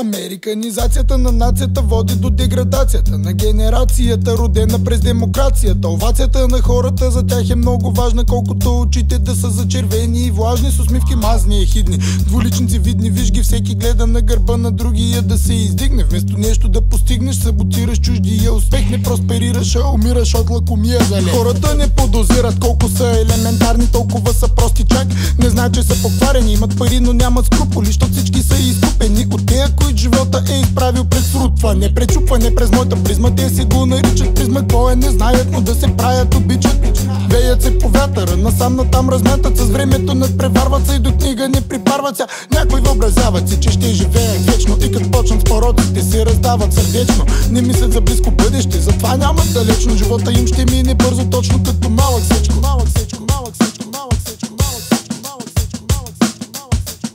Американизацията на нацията води до деградацията на генерацията, родена през демокрацията. Овацията на хората за тях е много важна, колкото очите да са зачервени и влажни, с усмивки мазни и хидни. Двуличници видни, виж ги, всеки гледа на гърба на другия да се издигне. Вместо нещо да постигнеш, саботираш чуждия успех, не просперираш, а умираш от лакомия зале. Хората не подозират колко са елементарни, толкова са прости чак. Не знаят, че са покварени, имат пари, но нямат скруполи, защото всички са изкупени от тея, които живота е изправил пред срутване, пречупване през моята призма. Те си го наричат призма, какво е не знаят, но да се правят обичат. Веят се по вятъра, насам натам размятат, с времето надпреварват се и до книга не припарват се. Някой въобразяват си, че ще живеят вечно и като почнат с пороците се раздават сърдечно. Не мислят за близко бъдеще, затова нямат далечно. Живота им ще мине бързо, точно като малък сечко. Малък сечко, малък сечко, малък сечко, малък сечко, малък сечко, малък сечко, малък сечко.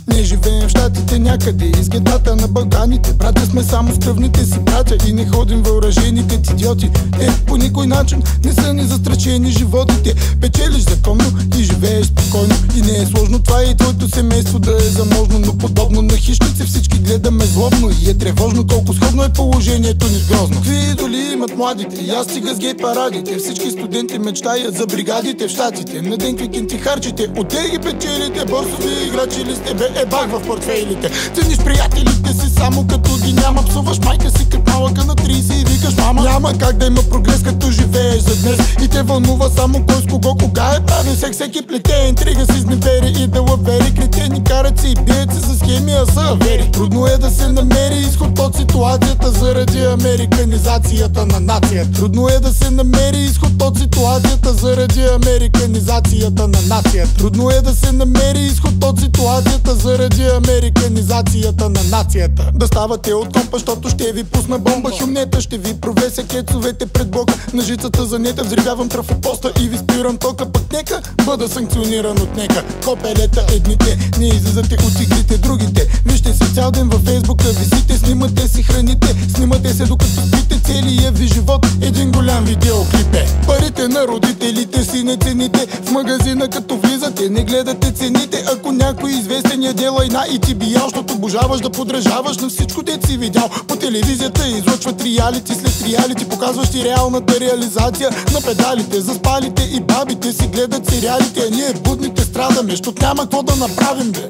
Не живеем в щатите някъде, из гетата на Балканите. Братя сме само с кръвните си братя и не ходим въоръжени като идиоти. Те по никой начин не са ни застрашени животите. Печелиш законно и живееш спокойно и не е сложно това и твоето семейство да е заможно. Но подобно на хищници всички гледаме злобно и е тревожно колко сходно е положението ни с грозно. Какви идоли имат младите, и аз стига с гей парадите. Всички студенти мечтаят за бригадите в щатите. На ден квикенти харчите, от те ги печелите. Борсови играчи ли сте, бе, бах в портфейлите. Цениш приятелите си само като ги няма. Псуваш майка си като малъка на 30 и викаш мама. Няма как да има прогрес като живееш за днес и те вълнува само кой с кого кога е правил секс. Всеки плете интрига с изневери и далавери. Кретени карат се и бият се за схеми, а са авери. Трудно е да се намери изход от ситуацията заради американизацията на нацията. Трудно е да се намери изход от ситуацията заради американизацията на нацията. Трудно е да се намери изход от ситуацията заради американизацията на нацията. Да ставате от компа, защото ще ви пусна бомба. Хюмнета ще ви провеся кецовете пред блока. На жицата за нета взривявам трафопоста и ви спирам тока. Пък нека бъда санкциониран от нека. Копелета едните, не излизате от игрите другите. Вижте се цял ден във фейсбука, висите, снимате си храните. Снимате се докато спите, целия ви живот един голям видеоклип е. Парите на родителите си не цените. В магазина като влизате не гледате цените. Ако някой известен я дела и ти биял, защото обожаваш да подражаваш на всичко дет си видял по телевизията. Излъчват реалити след реалити, показващи реалната реализация на педалите. Заспалите и бабите си гледат сериалите, а ние будните страдаме, защото няма какво да направим, бе.